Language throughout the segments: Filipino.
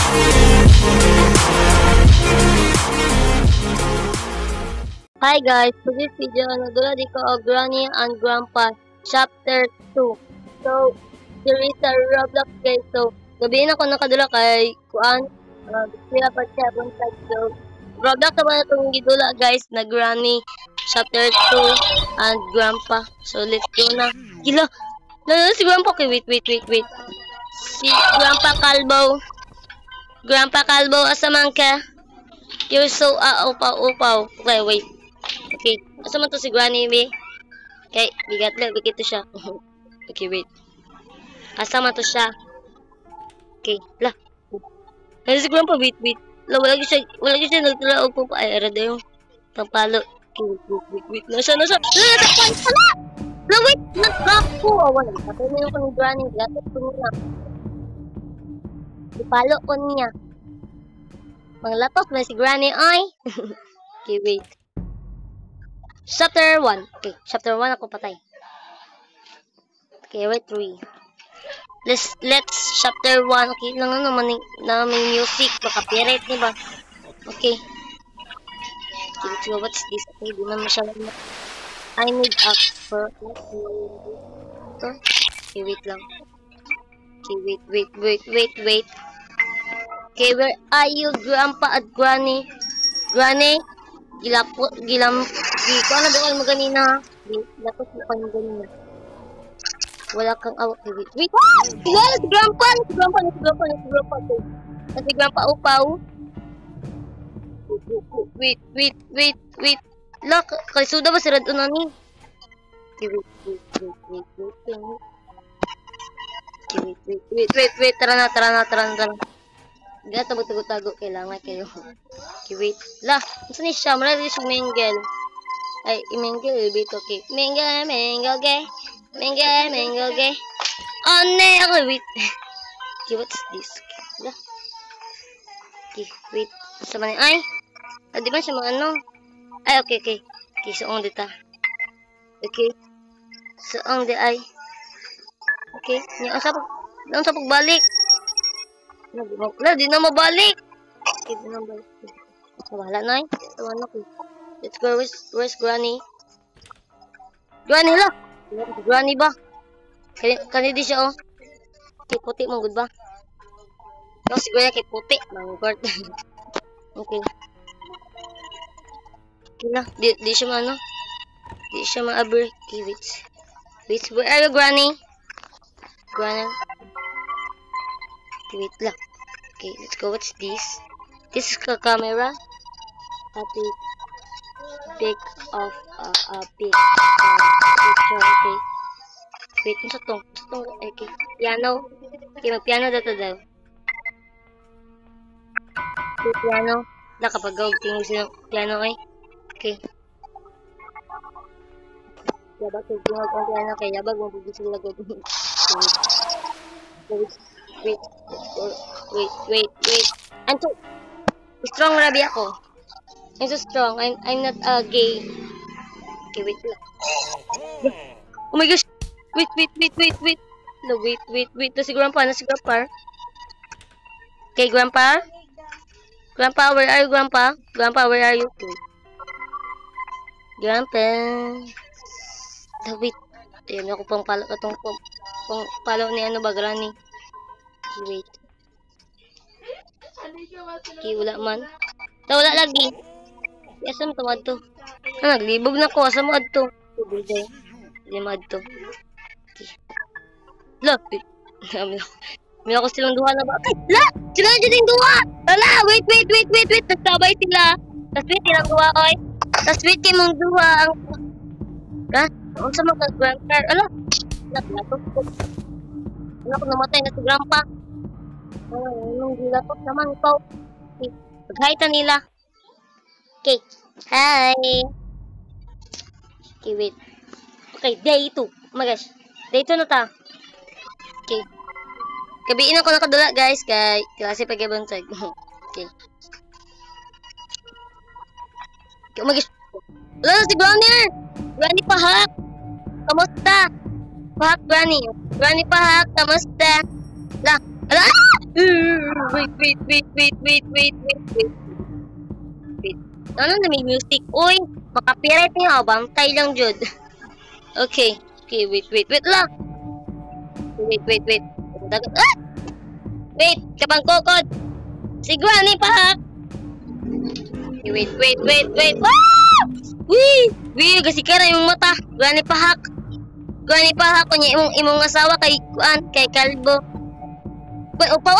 Hi guys, for this video, nagdula di ko og Granny and Grandpa Chapter 2. So, there is a Roblox guys. So, gabi na ko nakadula kay kuan. Sila pa siya buntag. So, Roblox naman itong gidula guys na Granny Chapter 2 and Grandpa. So, let's go na. Gila! Lalo si Grandpa. Okay, wait. Si Grandpa Kalbo. Grandpa Kalbo, asaman ka? You're so upaw. Okay, wait. Okay, asa man to si Granny, be? Okay, bigat lang, bigit to siya. Okay, wait. Asa man to siya? Okay, lah. Nasa si Grandpa, wait. La, wala siya nagtula og pupa. Ay, ara daw yung pampalo. Okay, wait. Nasa. Nasa pan, hala! La, wait, nag-drop ko. Wala, patay na yung kong Granny. Latot ko niya. Ipalo ko niya. Manglatos na si Granny, ay. Okay, wait. Chapter 1. Okay, chapter 1 ako patay. Okay, wait, 3. Let's chapter 1. Okay, lang naman na may music, baka pirate, diba? Okay. Okay, let's go. What's this? Okay, di man masyadong I need a for ito. Okay, wait lang. Okay, wait. Okay, where are you, Grandpa at Granny? Granny? Ko ano ba kayo maganina? Lapos na kayo maganina. Wala kang awak. Wait! Wala! Si Grandpa! Si Grandpa upaw. Wait! Lak! Kalisuda ba si Rado na ni? Wait! Tara na. Hindi na tago-tago. Kailangan kayo. Okay, wait. La! Saan siya? Malari siya Mengel. Ay, Mengel. Wait, okay. Mengel, okay. Mengel, okay. Oh, ne! Okay, wait. Okay, what's this? La. Okay, wait. Sama niya. Ay! Di ba siya mga ano? Ay, okay. Okay, soong dita. Okay. Soong di ay. Okay. Ang sa pagbalik. Wala, di na mabalik. Okay, di na mabalik. Wala na eh. Tawanan ko. Let's go. Where's Granny? Granny, hala! Granny ba? Kani di siya, oh. Okay, puti mong good ba? No, siguro kay puti. Manggord. Okay. Okay na. Di siya maano. Di siya ma-aber. Okay, wait. Where are you, Granny? Granny? Okay, wait lang. Okay, let's go. What's this? This is a camera. Pick of a picture. Okay. Wait, ano sa tong? Okay. Piano. Okay, mag-piano daw. Okay, piano. Nakapag-gawag tingin silang piano, eh. Okay. Yabag, tingin ang piano. Okay, yabag, mabugis sila lagod. Wait. I'm so strong, Rabi ako. I'm so strong. I'm not gay. Okay, wait lang. Oh my gosh. Wait. No, wait. Si Grandpa. Okay, Grandpa? Grandpa, where are you, Grandpa? Grandpa, where are you? Okay. Grandpa. No, wait. Ayan ako pang palo ni ano ba, Granny? Wait. Okay, wala man. Wala lagi. Asa mo tamad to? Naglibog na ko. Asa mo adto? Hindi mo adto. Okay. La! May ako silang duha na ba? Ay! La! Sila na dyan yung duha! Wala! Wait! Nagsabay sila. Tas wait silang duha, oy. Tas wait kayo mong duha. Ha? Ang sa mga grandpa. Ala! Latot ko. Wala ko namatay na si Grandpa. Anong gilatot naman ito? Okay. Pag-hi nila. Okay. Hi. Okay, wait. Okay, day 2. Oh my gosh. Day 2 na ta. Okay. Gabiin ako nakadula, guys. Kay klase pag-ibansag. Okay. Okay, oh my gosh. Wala na si Granny. Granny pahak. Kamusta? Pahak, Granny. Granny pahak. Kamusta? Ala! Wait. Ano na may music? Uy, makapirat niya. Bantay lang, Jud. Okay, wait lang. Wait. Ah! Wait, kapang kokod. Si Granny pa. Wait. Ah! Wait, kasi ka na yung mata. Granny pahak kunya imong asawa kay kuan, kay kalbo. Wait, upaw.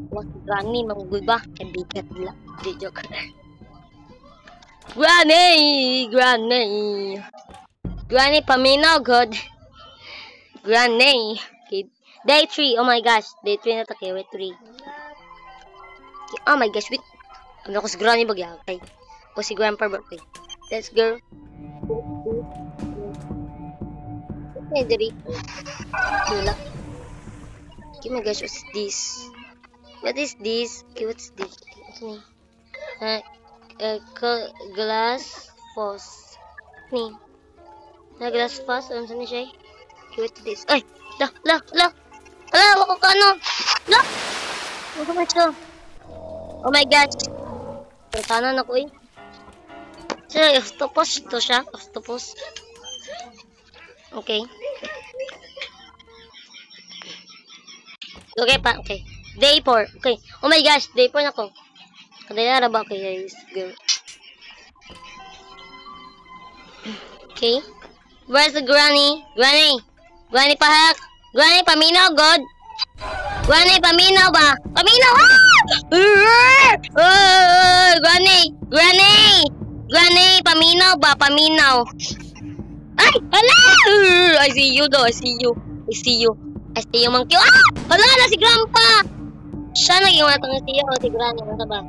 Wah, Granny manggul ba? Kay bigat nila. Di joke. Granny paminaw god. Granny. Okay. Day 3. Oh my gosh. Day 3 na to. Okay, wait 3. Okay. Oh my gosh, wait. Ano ko si Granny bagya? Okay. O si Grandpa ba? Okay. Let's go. Okay, diri. Wala. Okay, my gosh, what's this? What is this? Okay, what's this? What's me? Glass foss. Ni. Na glass foss. Ano saan siya? Okay, what's this? Ay! La! Ala, wako ka ano? La! Wako ba siya? Oh my gosh. Pertanan ako eh. Siya, octopus to siya. Octopus. Okay. Okay pa, okay. Day 4. Okay. Oh my gosh, day 4 na ko. Kadayara ba? Okay, guys. Go. Okay. Where's the Granny? Granny pahak. Granny paminaw, God. Granny paminaw ba? Paminaw! Ah! Granny, paminaw ba? Paminaw. Ay! Hala! I see you though. I see you, monkey. Ah! Hala na si Grandpa! Siya naging matang siya o si Granny. Ano ba?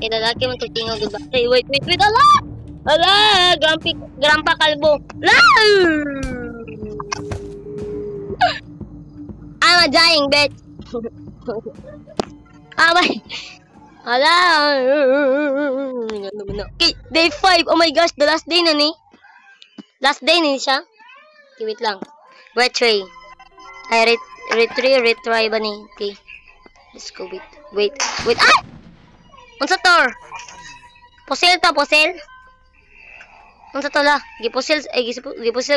Eh, lalaki man tingog ba? Hey, wait. Hala! Grandpa kalbo. La! I'm a dying bitch. Hala! Okay, day 5. Oh my gosh, the last day na ni. Last day na siya. Okay, wait lang. Retry. Ay, retry ba ni? Okay. Let's go, wait. Ah! Unsa to? Pusil. Unsa to la? Gipusil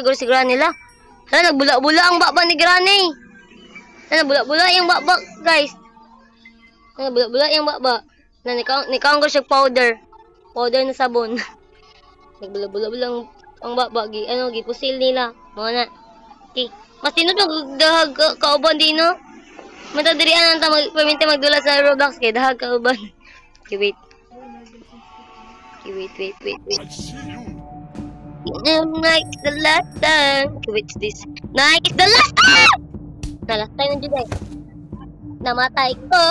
guro si Granny la. Hala, nagbula-bula ang baba ni Granny. Hala, bula-bula yung baba, guys. Nagbula-bula yung baba. Na nikaon ko siya powder na sabon. Nagbula-bula ang baba gipusil nila. Mga na. Okay. Mas tinod magdahag kauban din no. Matadirian ang paminta magdula sa Roblox kay dahag kauban. Okay, wait. Like the last time. Okay, wait, this. Like it's the last time. Na last time na dyan. Namatay ko.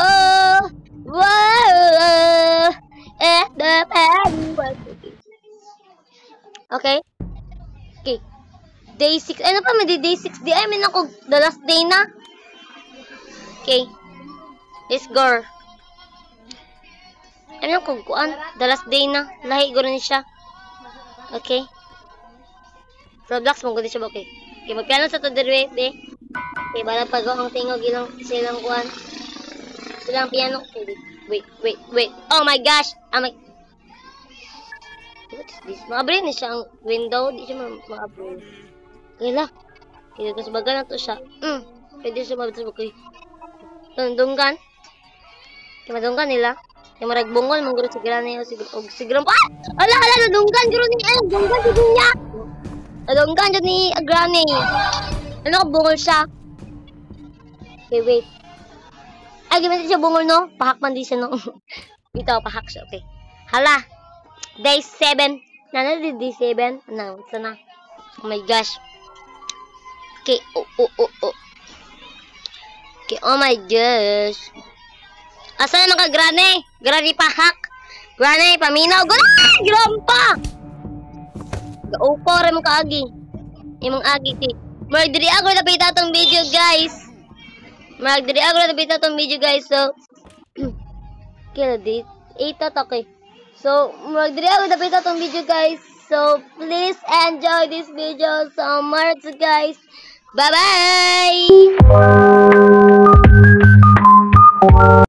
Wow. The pen. Okay. Day 6. Ano pa, may day 6. Di ay, may ako, the last day na. Okay. Let's go. Ano kung kuan? The last day na. Lahi ko rin siya. Okay. Roblox mo ko din siya ba? Okay. Okay, magpiano sa to dire, be. Okay, bala pag ang tingog silang kuan. Silang piano. Okay, wait. Oh my gosh. What is this? Maabri na siya ang window. Di siya maabri. Kaya kaya sa baga na to siya. Pwede siya mabit sa bagoy. Dunggan. Kaya madunggan nila. Kaya maragbungol. Mangguro si Granny o si Grandpa. Ah! Ala! Nadunggan. Guro ni Dunggan si Dunya. Nadunggan dyan ni Granny. Ano ka bungol siya? Okay, wait. Ay, gimana siya bungol no? Pahak man di siya no? Dito, pahak siya. Okay. Hala. Day 7. Nana di day 7? Ano? Sana. Oh my gosh. Okay. Oh. Okay, oh my gosh. Asa naman ka, Granny? Granny pahak. Granny, paminaw. Granny! Grandpa! Gaupo rin mo kaagi. Imong agi, kay. Magdiri ako na pita tong video, guys. So, kaya di. 8 to, okay. So, magdiri ako na pita tong video, guys. So, please enjoy this video so much, guys. Bye-bye!